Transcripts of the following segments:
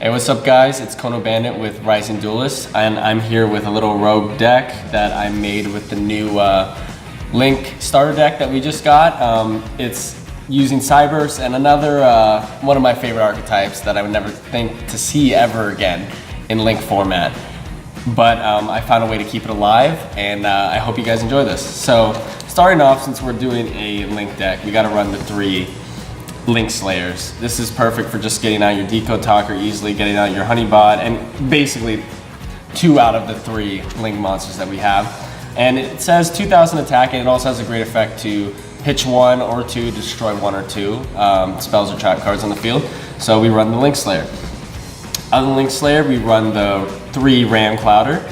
Hey, what's up guys? It's Konobandit with Rising Duelist, and I'm here with a little rogue deck that I made with the new Link starter deck that we just got. It's using Cyberse and another one of my favorite archetypes that I would never think to see ever again in Link format. But I found a way to keep it alive, and I hope you guys enjoy this. So starting off, since we're doing a Link deck, we gotta run the 3 Link Slayers. This is perfect for just getting out your Decode Talker easily, getting out your Honeybot, and basically 2 out of the 3 Link monsters that we have. And it says 2000 attack, and it also has a great effect to pitch 1 or 2, destroy 1 or 2 spells or trap cards on the field. So we run the Link Slayer. Other than Link Slayer, we run the 3 Ram Clouder.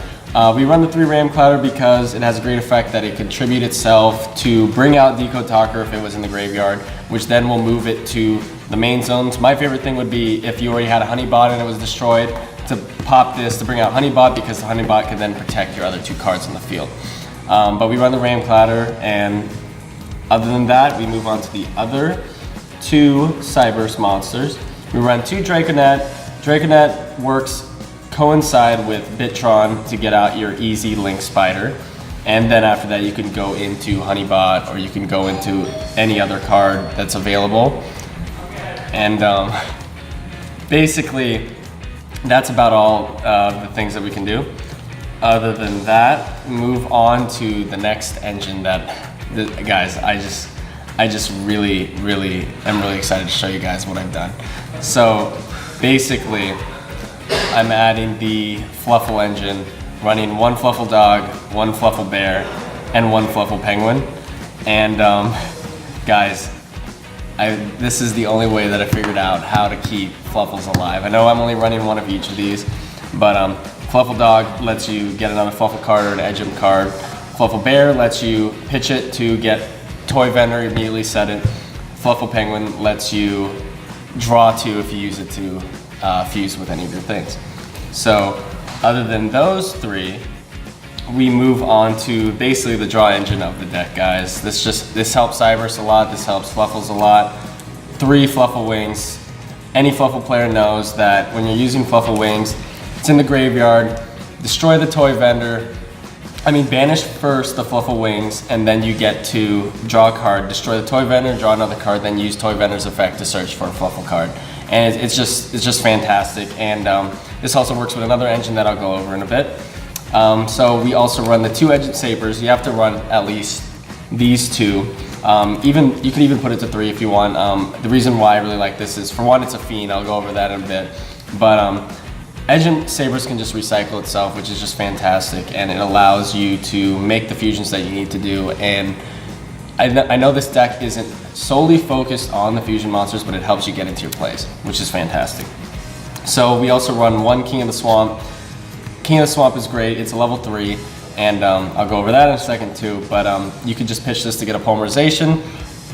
We run the 3 Ram Clouder because it has a great effect that it can tribute itself to bring out Decode Talker if it was in the graveyard, which then will move it to the main zones. My favorite thing would be if you already had a Honeybot and it was destroyed, to pop this to bring out Honeybot, because the Honeybot can then protect your other 2 cards on the field. But we run the Ram Clouder, and other than that, we move on to the other 2 Cyberse monsters. We run 2 Draconet. Draconet works coincide with Bitron to get out your easy Link Spider, and then after that you can go into Honeybot, or you can go into any other card that's available. And basically that's about all the things that we can do. Other than that, move on to the next engine that, guys, I just really am really excited to show you guys what I've done. So basically, I'm adding the Fluffal engine, running 1 Fluffal Dog, 1 Fluffal Bear, and 1 Fluffal Penguin. And guys, this is the only way that I figured out how to keep Fluffals alive. I know I'm only running 1 of each of these, but Fluffal Dog lets you get another Fluffal card or an Edgem card. Fluffal Bear lets you pitch it to get Toy Vendor, immediately set it. Fluffal Penguin lets you draw 2 if you use it to fuse with any of your things. So other than those 3, we move on to basically the draw engine of the deck, guys. This helps Cyberse a lot, this helps Fluffals a lot. 3 Fluffal Wings. Any Fluffal player knows that when you're using Fluffal Wings, it's in the graveyard, destroy the Toy Vendor. Banish first the Fluffal Wings, and then you get to draw a card, destroy the Toy Vendor, draw another card, then use Toy Vendor's effect to search for a Fluffal card. And it's just fantastic. And this also works with another engine that I'll go over in a bit. So we also run the 2 Edged Sabers. You have to run at least these 2. You can even put it to 3 if you want. The reason why I really like this is, for one, it's a fiend. I'll go over that in a bit. But Edged Sabers can just recycle itself, which is just fantastic, and it allows you to make the fusions that you need to do. And I know this deck isn't solely focused on the fusion monsters, but it helps you get into your plays, which is fantastic. So we also run 1 King of the Swamp. King of the Swamp is great, it's a level 3, and I'll go over that in a second too, but you can just pitch this to get a polymerization,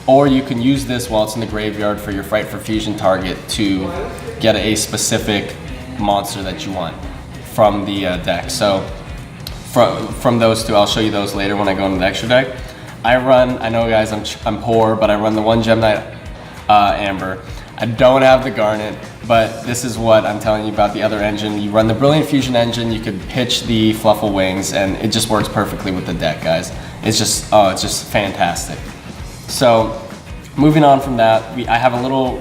or you can use this while it's in the graveyard for your Fight for Fusion target to get a specific monster that you want from the deck. So from those 2, I'll show you those later when I go into the extra deck. I know guys, I'm poor, but I run the 1 Gem Knight Amber. I don't have the Garnet, but this is what I'm telling you about the other engine. You run the Brilliant Fusion engine, you could pitch the Fluffal Wings, and it just works perfectly with the deck, guys. It's just fantastic. So moving on from that, I have a little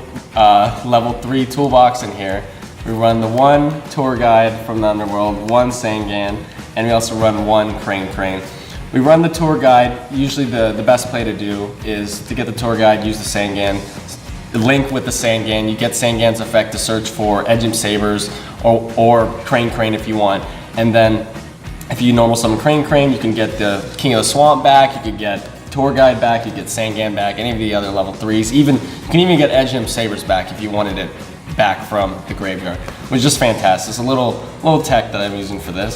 level 3 toolbox in here. We run the 1 Tour Guide from the Underworld, 1 Sangan, and we also run 1 Crane. We run the Tour Guide. Usually the best play to do is to get the Tour Guide, use the Sangan, link with the Sangan. You get Sangan's effect to search for Edgem Sabers or Crane if you want. And then if you normal summon Crane, you can get the King of the Swamp back, you could get Tour Guide back, you get Sangan back, any of the other level 3s. You can even get Edgem Sabers back if you wanted it back from the graveyard, which is just fantastic. It's a little tech that I'm using for this.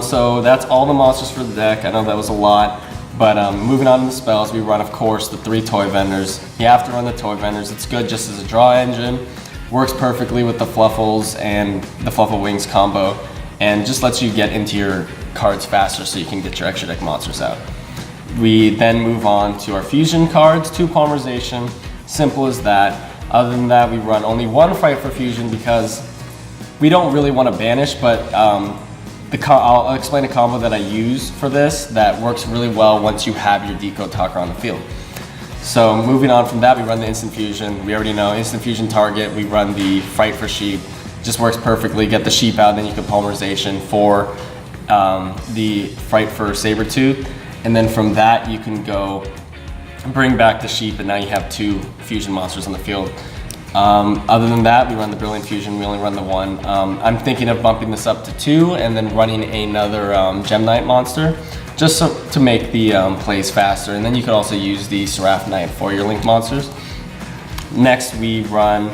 So that's all the monsters for the deck. I know that was a lot, but moving on to the spells, we run, of course, the 3 Toy Vendors. You have to run the Toy Vendors. It's good just as a draw engine. Works perfectly with the Fluffals and the Fluffal Wings combo, and just lets you get into your cards faster so you can get your extra deck monsters out. We then move on to our fusion cards, 2 polymerization. Simple as that. Other than that, we run only one Fight for Fusion because we don't really want to banish, but I'll explain a combo that I use for this that works really well once you have your Decode Talker on the field. So moving on from that, we run the Instant Fusion. We already know Instant Fusion target. We run the Fight for Sheep. Just works perfectly. Get the sheep out, then you can polymerization for the Fight for Sabertooth. And then from that, you can go bring back the sheep, and now you have 2 fusion monsters on the field. Other than that, we run the Brilliant Fusion. We only run the 1. I'm thinking of bumping this up to 2 and then running another Gem Knight monster, just to make the plays faster. And then you could also use the Seraph Knight for your Link monsters. Next, we run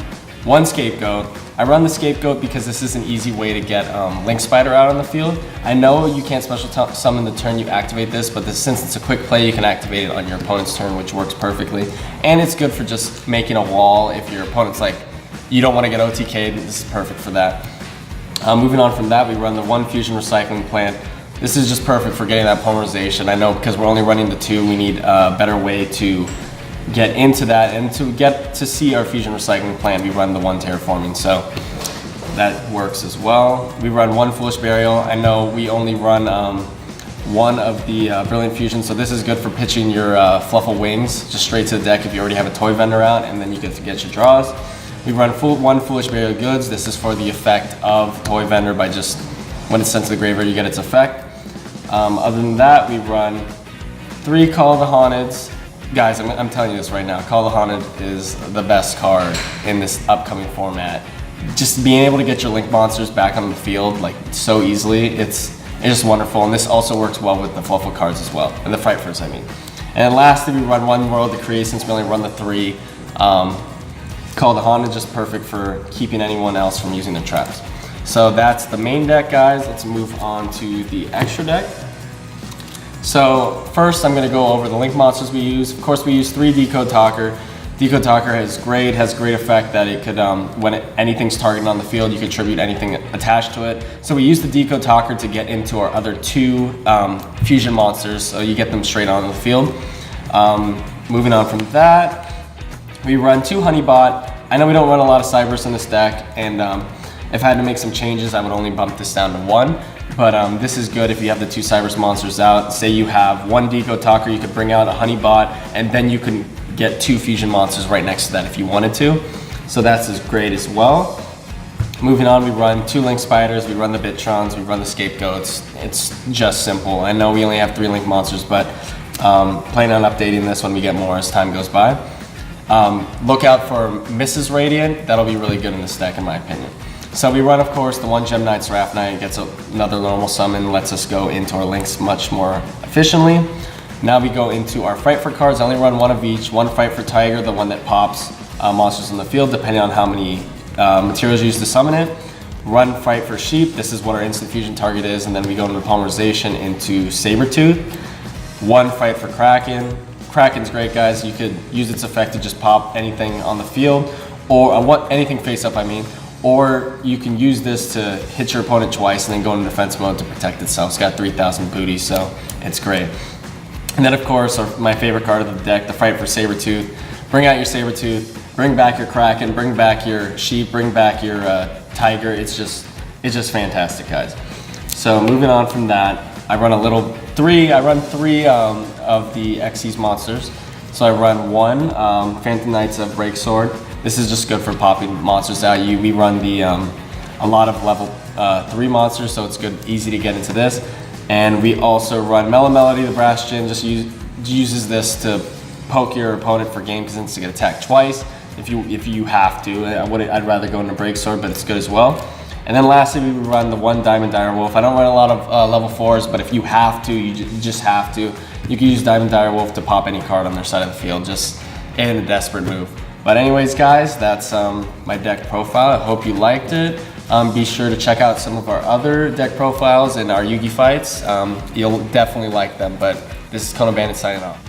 1 Scapegoat. I run the Scapegoat because this is an easy way to get Link Spider out on the field. I know you can't special summon the turn you activate this, but since it's a quick play, you can activate it on your opponent's turn, which works perfectly. And it's good for just making a wall if your opponent's like, you don't want to get OTK'd, this is perfect for that. Moving on from that, we run the 1 Fusion Recycling Plant. This is just perfect for getting that polymerization. I know because we're only running the 2, we need a better way to get into that, and to get to see our Fusion Recycling Plant, we run the 1 Terraforming, so that works as well. We run 1 Foolish Burial. I know we only run 1 of the Brilliant Fusion, so this is good for pitching your Fluffal Wings just straight to the deck if you already have a Toy Vendor out, and then you get to get your draws. We run 1 Foolish Burial Goods. This is for the effect of Toy Vendor by just, when it's sent to the graveyard, you get its effect. Other than that, we run 3 Call of the Haunteds. Guys, I'm telling you this right now, Call of the Haunted is the best card in this upcoming format. Just being able to get your Link monsters back on the field like so easily, it's just wonderful. And this also works well with the Fluffal cards as well, and the Fight First, I mean. And then lastly, we run 1 World Decree since we only run the 3. Call of the Haunted, just perfect for keeping anyone else from using their traps. So that's the main deck, guys. Let's move on to the extra deck. So first, I'm going to go over the Link monsters we use. Of course, we use 3 Decode Talker. Decode Talker has great effect that it could, when anything's targeted on the field, you could tribute anything attached to it. So we use the Decode Talker to get into our other 2 fusion monsters, so you get them straight on the field. Moving on from that, we run 2 Honeybot. I know we don't run a lot of Cyberse in this deck, and if I had to make some changes, I would only bump this down to 1. But this is good if you have the 2 Cyberse monsters out. Say you have 1 Decode Talker, you could bring out a Honeybot, and then you can get 2 fusion monsters right next to that if you wanted to. So that's as great as well. Moving on, we run 2 Link Spiders, we run the Bitrons, we run the Scapegoats. It's just simple. I know we only have 3 Link monsters, but planning on updating this when we get more as time goes by. Look out for Mrs. Radiant. That'll be really good in this deck in my opinion. So we run, of course, the 1 Gem Knight Seraph Knight, gets another normal summon, lets us go into our links much more efficiently. Now we go into our Fight for cards. I only run 1 of each. 1 Fight for Tiger, the one that pops monsters in the field, depending on how many materials you use to summon it. Run Fight for Sheep. This is what our instant fusion target is, and then we go into polymerization into Sabertooth. 1 Fight for Kraken. Kraken's great, guys. You could use its effect to just pop anything on the field, or anything face up, I mean. Or you can use this to hit your opponent twice and then go into defense mode to protect itself. It's got 3,000 booty, so it's great. And then, of course, my favorite card of the deck, the Fight for Sabertooth. Bring out your Sabertooth, bring back your Kraken, bring back your Sheep, bring back your Tiger. It's just fantastic, guys. So moving on from that, I run 3 of the Xyz monsters. So I run 1 Phantom Knights of Breaksword. This is just good for popping monsters out. We run a lot of level 3 monsters, so it's good, easy to get into this. And we also run Mellow Melody, the Brass Gin, just uses this to poke your opponent for game because it's to get attacked twice if you have to. I'd rather go into Breaksword, but it's good as well. And then lastly, we run the 1 Diamond Direwolf. I don't run a lot of level 4s, but if you have to, you just have to. You can use Diamond Direwolf to pop any card on their side of the field, just in a desperate move. But anyways, guys, that's my deck profile. I hope you liked it. Be sure to check out some of our other deck profiles and our Yugi fights. You'll definitely like them, but this is Konobandit signing off.